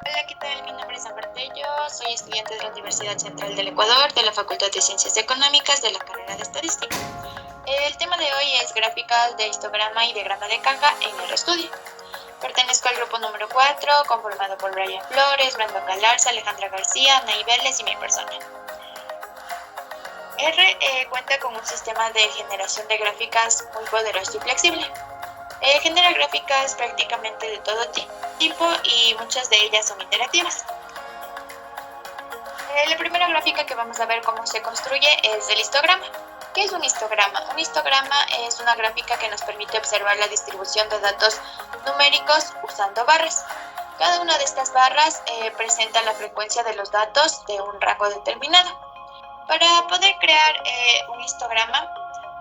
Hola, ¿qué tal? Mi nombre es Amber Tello, soy estudiante de la Universidad Central del Ecuador, de la Facultad de Ciencias Económicas, de la carrera de Estadística. El tema de hoy es gráficas de histograma y diagrama de caja en RStudio. Pertenezco al grupo número 4, conformado por Brian Flores, Brandon Galarza, Alejandra García, Nay Vélez y mi persona. Cuenta con un sistema de generación de gráficas muy poderoso y flexible. Genera gráficas prácticamente de todo tipo y muchas de ellas son interactivas. La primera gráfica que vamos a ver cómo se construye es el histograma. ¿Qué es un histograma? Un histograma es una gráfica que nos permite observar la distribución de datos numéricos usando barras. Cada una de estas barras presenta la frecuencia de los datos de un rango determinado. Para poder crear un histograma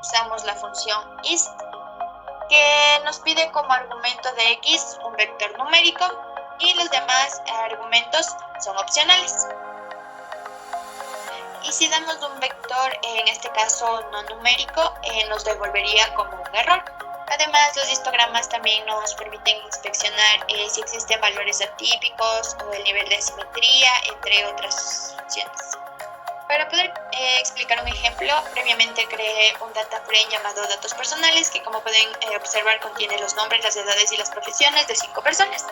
usamos la función ist, que nos pide como argumento de x un vector numérico y los demás argumentos son opcionales. Y si damos un vector, en este caso no numérico, nos devolvería como un error. Además, los histogramas también nos permiten inspeccionar si existen valores atípicos o el nivel de simetría, entre otras funciones. Para poder explicar un ejemplo, previamente creé un data frame llamado datos personales, que como pueden observar contiene los nombres, las edades y las profesiones de 5 personas.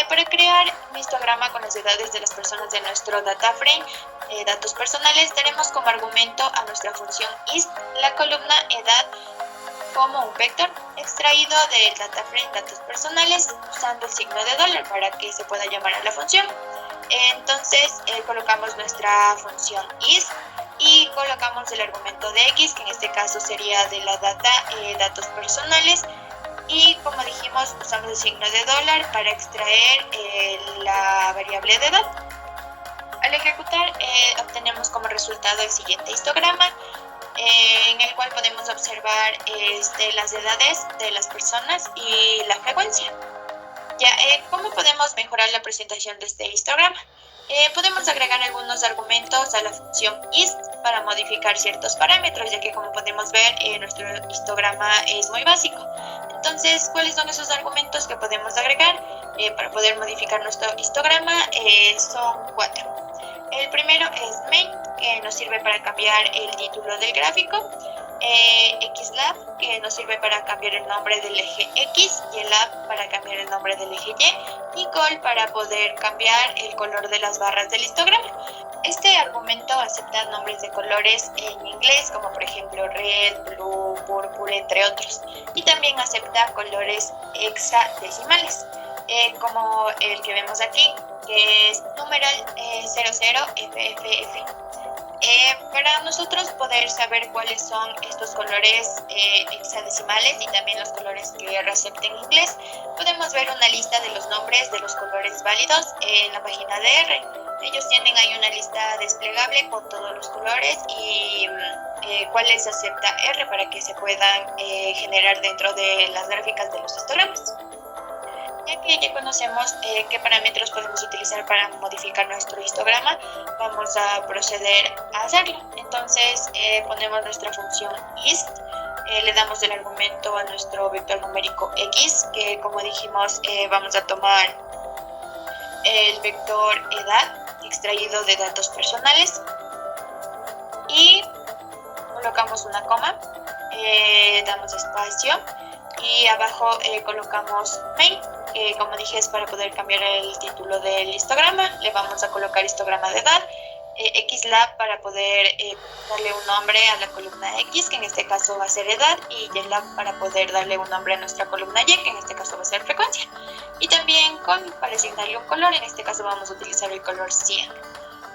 Para crear un histograma con las edades de las personas de nuestro data frame, datos personales, daremos como argumento a nuestra función ist la columna edad como un vector extraído del data frame datos personales usando el signo de dólar para que se pueda llamar a la función. Entonces colocamos nuestra función is y colocamos el argumento de x, que en este caso sería de la data datos personales, y como dijimos usamos el signo de dólar para extraer la variable de edad. Al ejecutar obtenemos como resultado el siguiente histograma, en el cual podemos observar las edades de las personas y la frecuencia. ¿Cómo podemos mejorar la presentación de este histograma? Podemos agregar algunos argumentos a la función ist para modificar ciertos parámetros, ya que como podemos ver nuestro histograma es muy básico. Entonces, ¿cuáles son esos argumentos que podemos agregar para poder modificar nuestro histograma? Son 4. El primero es main, que nos sirve para cambiar el título del gráfico. xlab, que nos sirve para cambiar el nombre del eje X, y el lab para cambiar el nombre del eje Y call para poder cambiar el color de las barras del histograma. Este argumento acepta nombres de colores en inglés, como por ejemplo red, blue, purple, entre otros, y también acepta colores hexadecimales, como el que vemos aquí, que es numeral 00FFF. Para nosotros poder saber cuáles son estos colores hexadecimales y también los colores que acepten inglés, podemos ver una lista de los nombres de los colores válidos en la página de R. Ellos tienen ahí una lista desplegable con todos los colores y cuáles acepta R para que se puedan generar dentro de las gráficas de los histogramas. Ya que ya conocemos qué parámetros podemos utilizar para modificar nuestro histograma, vamos a proceder a hacerlo. Entonces ponemos nuestra función ist, le damos el argumento a nuestro vector numérico x, que como dijimos vamos a tomar el vector edad extraído de datos personales, y colocamos una coma, damos espacio y abajo colocamos main, que como dije es para poder cambiar el título del histograma. Le vamos a colocar histograma de edad, xlab para poder darle un nombre a la columna x, que en este caso va a ser edad, y ylab para poder darle un nombre a nuestra columna y, que en este caso va a ser frecuencia, y también para asignarle un color. En este caso vamos a utilizar el color cian.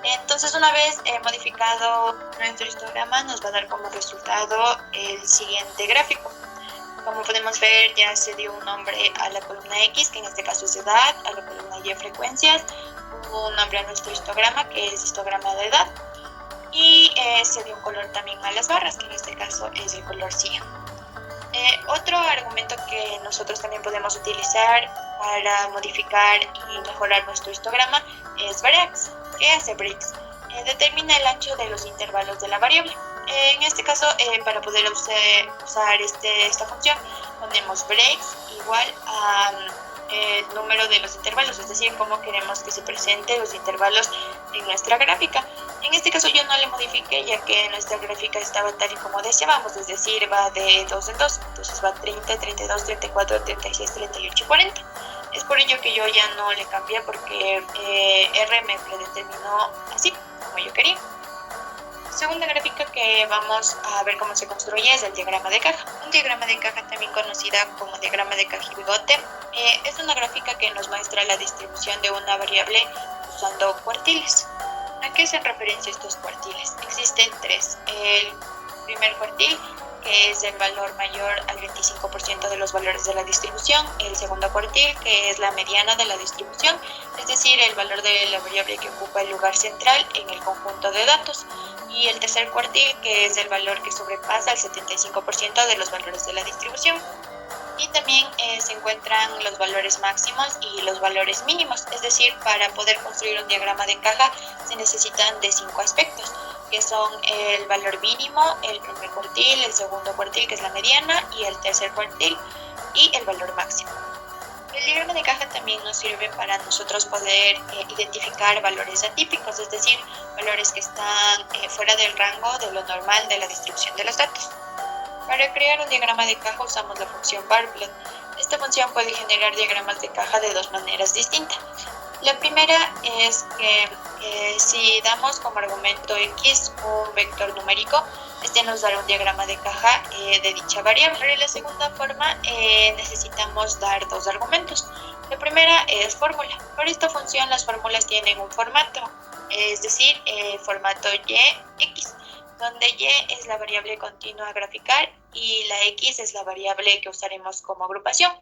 Entonces, una vez modificado nuestro histograma, nos va a dar como resultado el siguiente gráfico. Como podemos ver, ya se dio un nombre a la columna X, que en este caso es edad, a la columna Y frecuencias, un nombre a nuestro histograma, que es histograma de edad, y se dio un color también a las barras, que en este caso es el color cian. Otro argumento que nosotros también podemos utilizar para modificar y mejorar nuestro histograma es breaks. ¿Qué hace breaks? Determina el ancho de los intervalos de la variable. En este caso, para poder usar esta función, ponemos breaks igual a el número de los intervalos, es decir, cómo queremos que se presenten los intervalos en nuestra gráfica. En este caso yo no le modifiqué, ya que nuestra gráfica estaba tal y como deseábamos, es decir, va de 2 en 2, entonces va 30, 32, 34, 36, 38 y 40. Es por ello que yo ya no le cambié, porque R me predeterminó así, como yo quería. Segunda gráfica que vamos a ver cómo se construye es el diagrama de caja. Un diagrama de caja, también conocida como diagrama de caja y bigote, es una gráfica que nos muestra la distribución de una variable usando cuartiles. ¿A qué hacen referencia estos cuartiles? Existen tres. El primer cuartil, que es el valor mayor al 25% de los valores de la distribución. El segundo cuartil, que es la mediana de la distribución, es decir, el valor de la variable que ocupa el lugar central en el conjunto de datos. Y el tercer cuartil, que es el valor que sobrepasa el 75% de los valores de la distribución. Y también se encuentran los valores máximos y los valores mínimos, es decir, para poder construir un diagrama de caja se necesitan de 5 aspectos, que son el valor mínimo, el primer cuartil, el segundo cuartil, que es la mediana, y el tercer cuartil, y el valor máximo. El diagrama de caja también nos sirve para nosotros poder identificar valores atípicos, es decir, valores que están fuera del rango de lo normal de la distribución de los datos. Para crear un diagrama de caja usamos la función barplot. Esta función puede generar diagramas de caja de dos maneras distintas. La primera es que si damos como argumento x un vector numérico, este nos dará un diagrama de caja de dicha variable. Para la segunda forma necesitamos dar dos argumentos. La primera es fórmula. Para esta función las fórmulas tienen un formato, es decir, formato y(x), donde y es la variable continua a graficar y la x es la variable que usaremos como agrupación.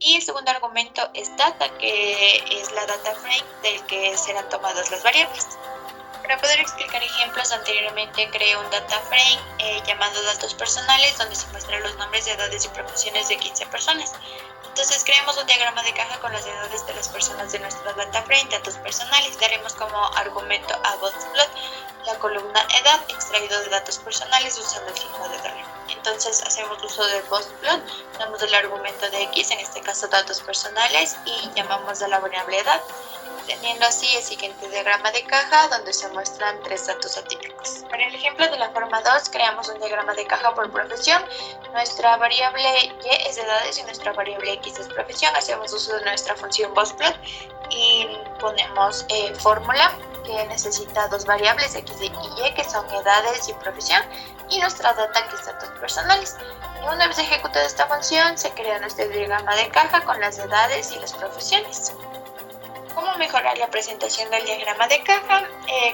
Y el segundo argumento es data, que es la data frame del que serán tomadas las variables. Para poder explicar ejemplos, anteriormente creé un data frame llamado datos personales, donde se muestran los nombres, edades y profesiones de 15 personas. Entonces creamos un diagrama de caja con las edades de las personas de nuestra data frame, datos personales. Daremos como argumento a boxplot la columna edad extraído de datos personales usando el signo de dólar. Entonces hacemos uso de boxplot, damos el argumento de x, en este caso datos personales, y llamamos a la variable edad, teniendo así el siguiente diagrama de caja donde se muestran tres datos atípicos. Para el ejemplo de la forma 2, creamos un diagrama de caja por profesión. Nuestra variable y es edades y nuestra variable x es profesión. Hacemos uso de nuestra función boxplot y ponemos fórmula, que necesita dos variables x y y, que son edades y profesión, y nuestra data, que es datos personales. Y una vez ejecutada esta función, se crea nuestro diagrama de caja con las edades y las profesiones. ¿Cómo mejorar la presentación del diagrama de caja?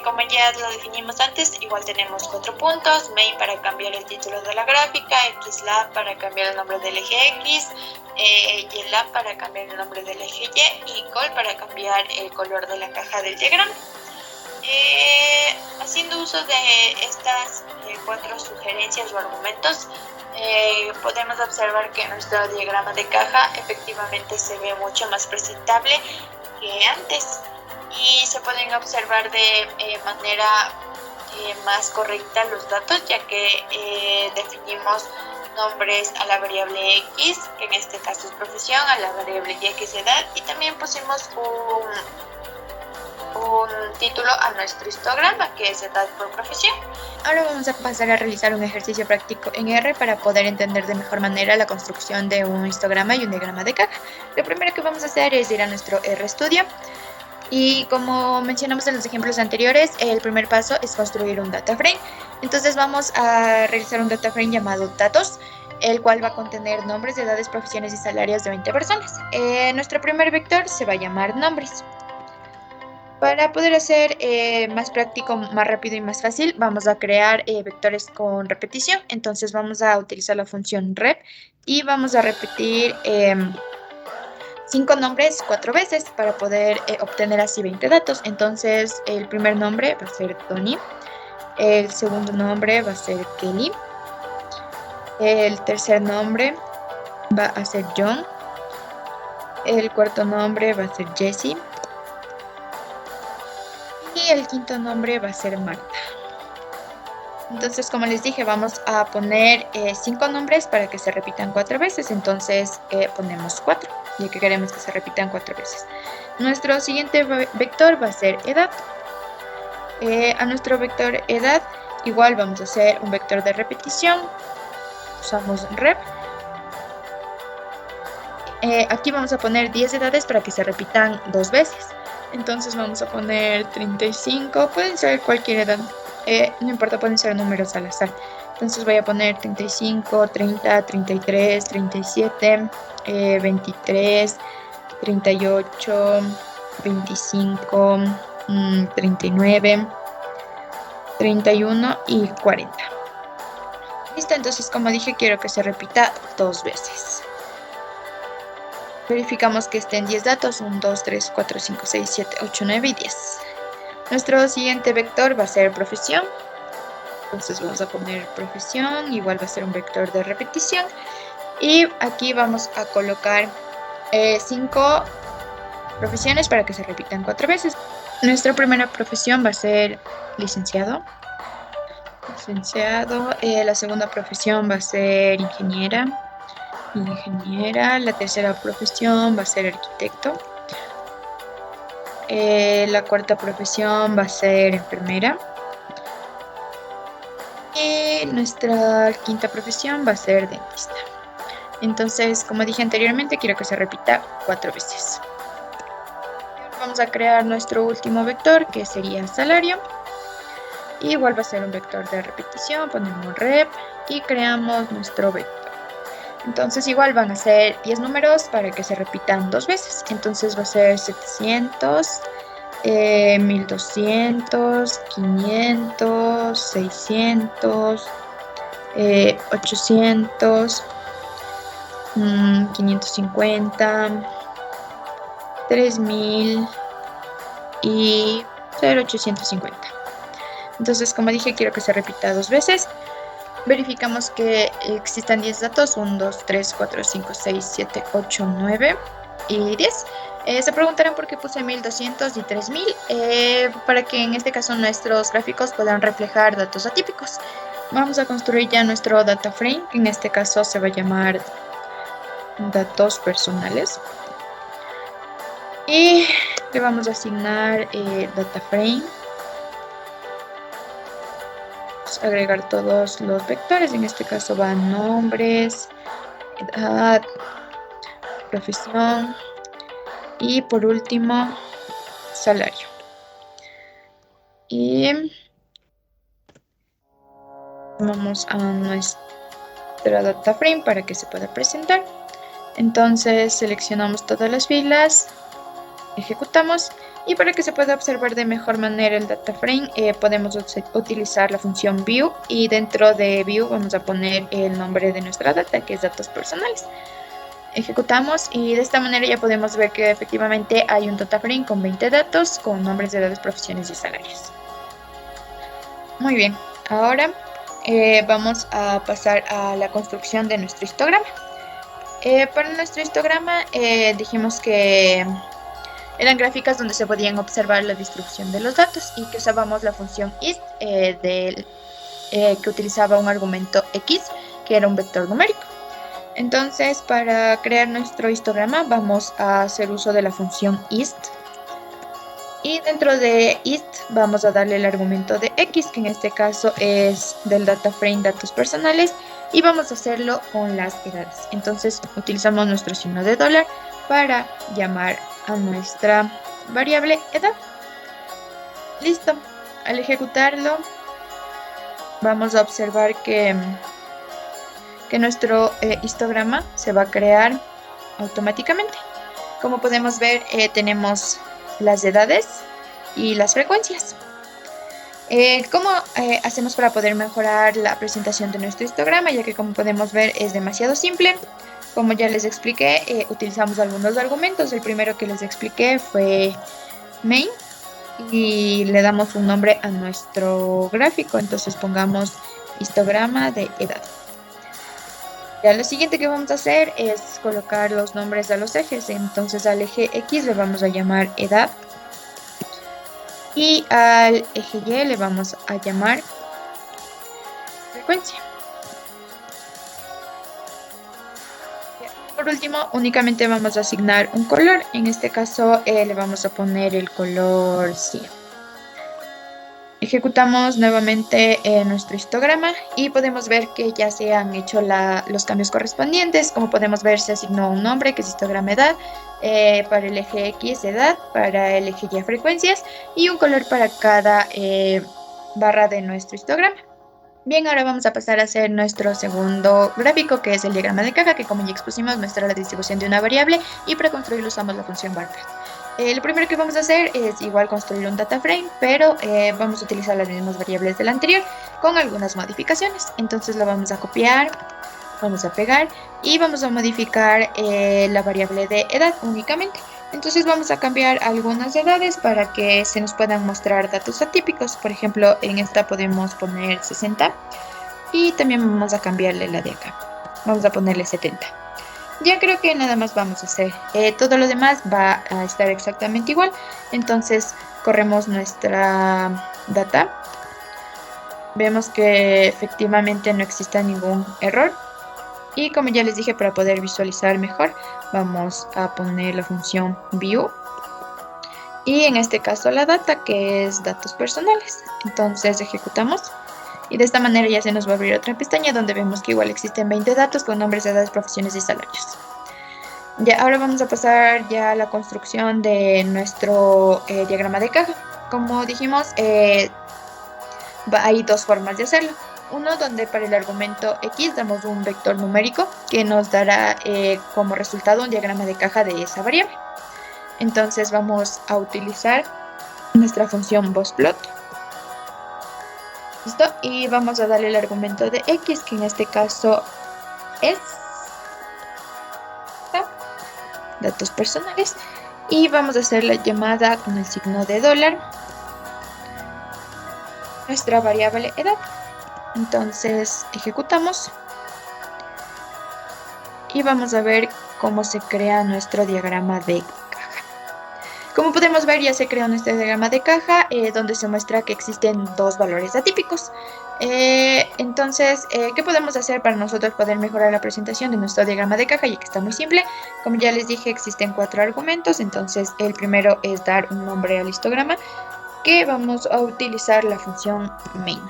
Como ya lo definimos antes, igual tenemos 4 puntos: main para cambiar el título de la gráfica, xlab para cambiar el nombre del eje x, ylab para cambiar el nombre del eje y col para cambiar el color de la caja del diagrama. Haciendo uso de estas 4 sugerencias o argumentos, podemos observar que nuestro diagrama de caja efectivamente se ve mucho más presentable que antes, y se pueden observar de manera más correcta los datos, ya que definimos nombres a la variable x, que en este caso es profesión, a la variable y, que es edad, y también pusimos un título a nuestro histograma, que es edad por profesión. Ahora vamos a pasar a realizar un ejercicio práctico en R para poder entender de mejor manera la construcción de un histograma y un diagrama de caja. Lo primero que vamos a hacer es ir a nuestro RStudio, y como mencionamos en los ejemplos anteriores, el primer paso es construir un data frame. Entonces vamos a realizar un data frame llamado datos, el cual va a contener nombres, edades, profesiones y salarios de 20 personas. Nuestro primer vector se va a llamar nombres. Para poder hacer más práctico, más rápido y más fácil, vamos a crear vectores con repetición. Entonces vamos a utilizar la función rep y vamos a repetir 5 nombres 4 veces para poder obtener así 20 datos. Entonces el primer nombre va a ser Tony, el segundo nombre va a ser Kelly, el tercer nombre va a ser John, el cuarto nombre va a ser Jessie, y el quinto nombre va a ser Marta. Entonces, como les dije, vamos a poner 5 nombres para que se repitan 4 veces. Entonces ponemos 4. ya que queremos que se repitan 4 veces. Nuestro siguiente vector va a ser edad. A nuestro vector edad igual vamos a hacer un vector de repetición. Usamos rep. Aquí vamos a poner 10 edades para que se repitan 2 veces. Entonces vamos a poner 35, pueden ser cualquier edad, no importa, pueden ser números al azar. Entonces voy a poner 35, 30, 33, 37, 23, 38, 25, 39, 31 y 40. Listo, entonces como dije, quiero que se repita 2 veces. Verificamos que estén 10 datos, 1, 2, 3, 4, 5, 6, 7, 8, 9 y 10. Nuestro siguiente vector va a ser profesión. Entonces vamos a poner profesión, igual va a ser un vector de repetición. Y aquí vamos a colocar 5 profesiones para que se repitan 4 veces. Nuestra primera profesión va a ser licenciado. La segunda profesión va a ser ingeniera. La tercera profesión va a ser arquitecto. La cuarta profesión va a ser enfermera. Y nuestra quinta profesión va a ser dentista. Entonces, como dije anteriormente, quiero que se repita 4 veces. Vamos a crear nuestro último vector, que sería salario. Igual va a ser un vector de repetición, ponemos rep y creamos nuestro vector. Entonces igual van a ser 10 números para que se repitan 2 veces. Entonces va a ser 700, 1200, 500, 600, 800, 550, 3000 y 0850. Entonces, como dije, quiero que se repita 2 veces. Verificamos que existan 10 datos, 1, 2, 3, 4, 5, 6, 7, 8, 9 y 10. Se preguntarán por qué puse 1200 y 3000, para que en este caso nuestros gráficos puedan reflejar datos atípicos. Vamos a construir ya nuestro data frame, que en este caso se va a llamar datos personales. Y le vamos a asignar data frame. Agregar todos los vectores, en este caso van nombres, edad, profesión y por último salario. Y vamos a nuestra data frame para que se pueda presentar. Entonces seleccionamos todas las filas, ejecutamos. Y para que se pueda observar de mejor manera el data frame, podemos utilizar la función view, y dentro de view vamos a poner el nombre de nuestra data, que es datos personales. Ejecutamos y de esta manera ya podemos ver que efectivamente hay un data frame con 20 datos con nombres de edades, profesiones y salarios. Muy bien, ahora vamos a pasar a la construcción de nuestro histograma. Para nuestro histograma dijimos que eran gráficas donde se podían observar la distribución de los datos y que usábamos la función ist, que utilizaba un argumento x, que era un vector numérico. Entonces, para crear nuestro histograma vamos a hacer uso de la función ist. Y dentro de ist vamos a darle el argumento de x, que en este caso es del data frame datos personales, y vamos a hacerlo con las edades. Entonces utilizamos nuestro signo de dólar para llamar a nuestra variable edad. Listo. Al ejecutarlo vamos a observar que nuestro histograma se va a crear automáticamente. Como podemos ver, tenemos las edades y las frecuencias. ¿Cómo hacemos para poder mejorar la presentación de nuestro histograma? Ya que, como podemos ver, es demasiado simple. Como ya les expliqué, utilizamos algunos argumentos. El primero que les expliqué fue main, y le damos un nombre a nuestro gráfico. Entonces pongamos histograma de edad. Ya lo siguiente que vamos a hacer es colocar los nombres a los ejes. Entonces al eje X le vamos a llamar edad, y al eje Y le vamos a llamar frecuencia. por último, únicamente vamos a asignar un color. En este caso le vamos a poner el color cian. Ejecutamos nuevamente nuestro histograma y podemos ver que ya se han hecho los cambios correspondientes. Como podemos ver, se asignó un nombre que es histograma edad, para el eje X edad, para el eje Y frecuencias y un color para cada barra de nuestro histograma. Bien, ahora vamos a pasar a hacer nuestro segundo gráfico, que es el diagrama de caja, que como ya expusimos muestra la distribución de una variable y para construirlo usamos la función varPref. Lo primero que vamos a hacer es igual construir un data frame, pero vamos a utilizar las mismas variables del anterior con algunas modificaciones. Entonces lo vamos a copiar, vamos a pegar y vamos a modificar la variable de edad únicamente. Entonces vamos a cambiar algunas edades para que se nos puedan mostrar datos atípicos. Por ejemplo, en esta podemos poner 60 y también vamos a cambiarle la de acá. Vamos a ponerle 70. Ya creo que nada más vamos a hacer. Todo lo demás va a estar exactamente igual. Entonces corremos nuestra data. Vemos que efectivamente no existe ningún error. Y como ya les dije, para poder visualizar mejor, vamos a poner la función view. Y en este caso la data, que es datos personales. Entonces ejecutamos. Y de esta manera ya se nos va a abrir otra pestaña donde vemos que igual existen 20 datos con nombres, edades, profesiones y salarios. Ya, ahora vamos a pasar ya a la construcción de nuestro diagrama de caja. Como dijimos, hay dos formas de hacerlo. Uno donde para el argumento X damos un vector numérico que nos dará como resultado un diagrama de caja de esa variable. Entonces vamos a utilizar nuestra función bossplot. ¿Listo? Y vamos a darle el argumento de X, que en este caso es datos personales. Y vamos a hacer la llamada con el signo de dólar, nuestra variable edad. Entonces ejecutamos y vamos a ver cómo se crea nuestro diagrama de caja. Como podemos ver, ya se creó nuestro diagrama de caja donde se muestra que existen dos valores atípicos. Entonces, ¿qué podemos hacer para nosotros poder mejorar la presentación de nuestro diagrama de caja? Ya que está muy simple. Como ya les dije, existen 4 argumentos. Entonces, el primero es dar un nombre al histograma, que vamos a utilizar la función main.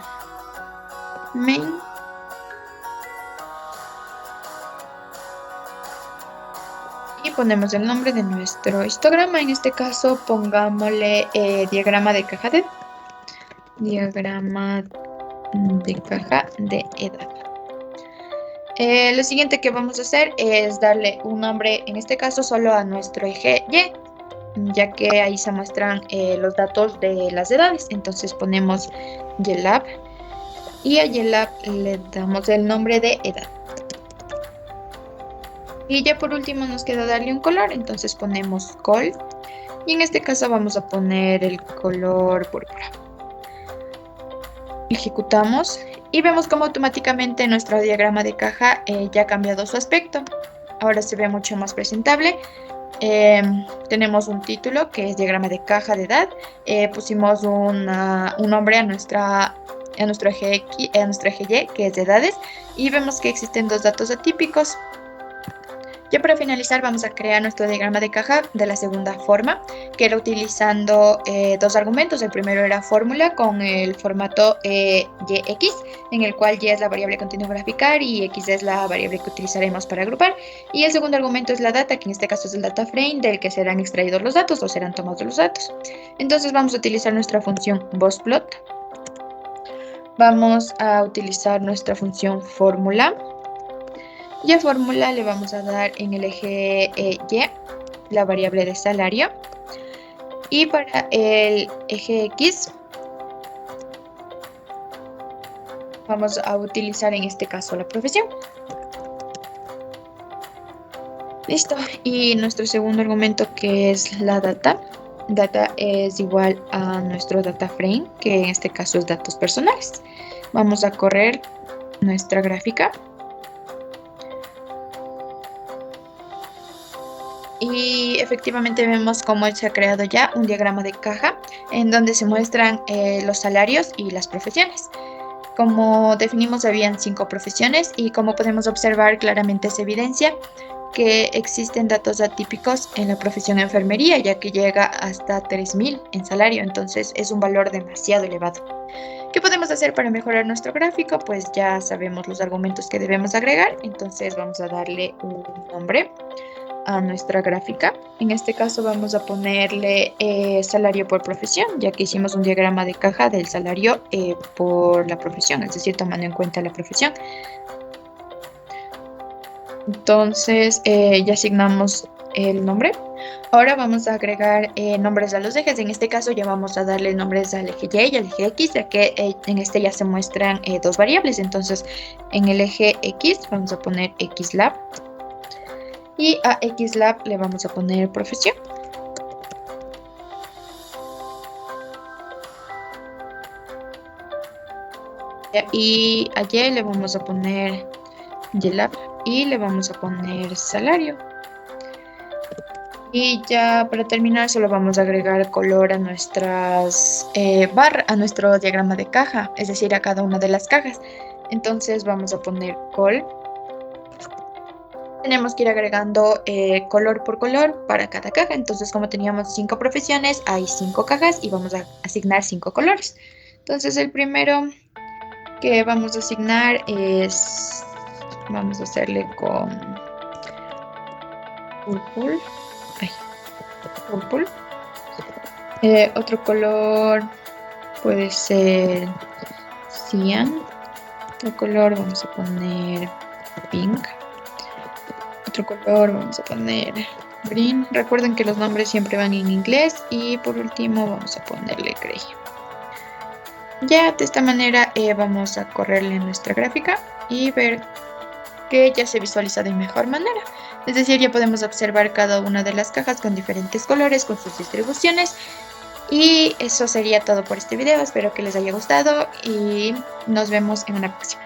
Y ponemos el nombre de nuestro histograma. En este caso pongámosle diagrama de caja de caja de edad. Lo siguiente que vamos a hacer es darle un nombre, en este caso solo a nuestro eje Y, ya que ahí se muestran los datos de las edades. Entonces ponemos YLab y a YLab le damos el nombre de edad. Y ya por último nos queda darle un color, entonces ponemos gold y en este caso vamos a poner el color púrpura. Ejecutamos y vemos como automáticamente nuestro diagrama de caja ya ha cambiado su aspecto. Ahora se ve mucho más presentable. Tenemos un título que es diagrama de caja de edad. Pusimos un nombre a nuestro eje X, a nuestro eje Y, que es de edades, y vemos que existen dos datos atípicos. Ya para finalizar vamos a crear nuestro diagrama de caja de la segunda forma, que era utilizando dos argumentos. El primero era fórmula con el formato YX, en el cual Y es la variable continua a graficar y X es la variable que utilizaremos para agrupar. Y el segundo argumento es la data, que en este caso es el data frame del que serán extraídos los datos o serán tomados los datos. Entonces vamos a utilizar nuestra función bossplot. Vamos a utilizar nuestra función fórmula. Y a fórmula le vamos a dar en el eje Y la variable de salario. Y para el eje X vamos a utilizar en este caso la profesión. Listo. Y nuestro segundo argumento, que es la data. Data es igual a nuestro data frame, que en este caso es datos personales. Vamos a correr nuestra gráfica. Y efectivamente vemos cómo se ha creado ya un diagrama de caja en donde se muestran los salarios y las profesiones. Como definimos, habían 5 profesiones y como podemos observar claramente se evidencia que existen datos atípicos en la profesión enfermería, ya que llega hasta 3.000 en salario, entonces es un valor demasiado elevado. ¿Qué podemos hacer para mejorar nuestro gráfico? Pues ya sabemos los argumentos que debemos agregar, entonces vamos a darle un nombre a nuestra gráfica. En este caso vamos a ponerle salario por profesión, ya que hicimos un diagrama de caja del salario por la profesión, es decir, tomando en cuenta la profesión. Entonces ya asignamos el nombre. Ahora vamos a agregar nombres a los ejes. En este caso ya vamos a darle nombres al eje Y y al eje X, ya que en este ya se muestran dos variables. Entonces en el eje X vamos a poner XLab y a XLab le vamos a poner profesión. Y a Y le vamos a poner YLab y le vamos a poner salario. Y ya para terminar solo vamos a agregar color a nuestras a nuestro diagrama de caja, es decir, a cada una de las cajas. Entonces vamos a poner col. Tenemos que ir agregando color por color para cada caja. Entonces, como teníamos 5 profesiones, hay 5 cajas y vamos a asignar 5 colores. Entonces, el primero que vamos a asignar es, vamos a hacerle con purple. Purple. Otro color puede ser cyan. Otro color vamos a poner pink. Otro color vamos a poner green. Recuerden que los nombres siempre van en inglés. Y por último vamos a ponerle gray. Ya de esta manera vamos a correrle nuestra gráfica y ver que ya se visualiza de mejor manera. Es decir, ya podemos observar cada una de las cajas con diferentes colores, con sus distribuciones. Y eso sería todo por este video. Espero que les haya gustado y nos vemos en una próxima.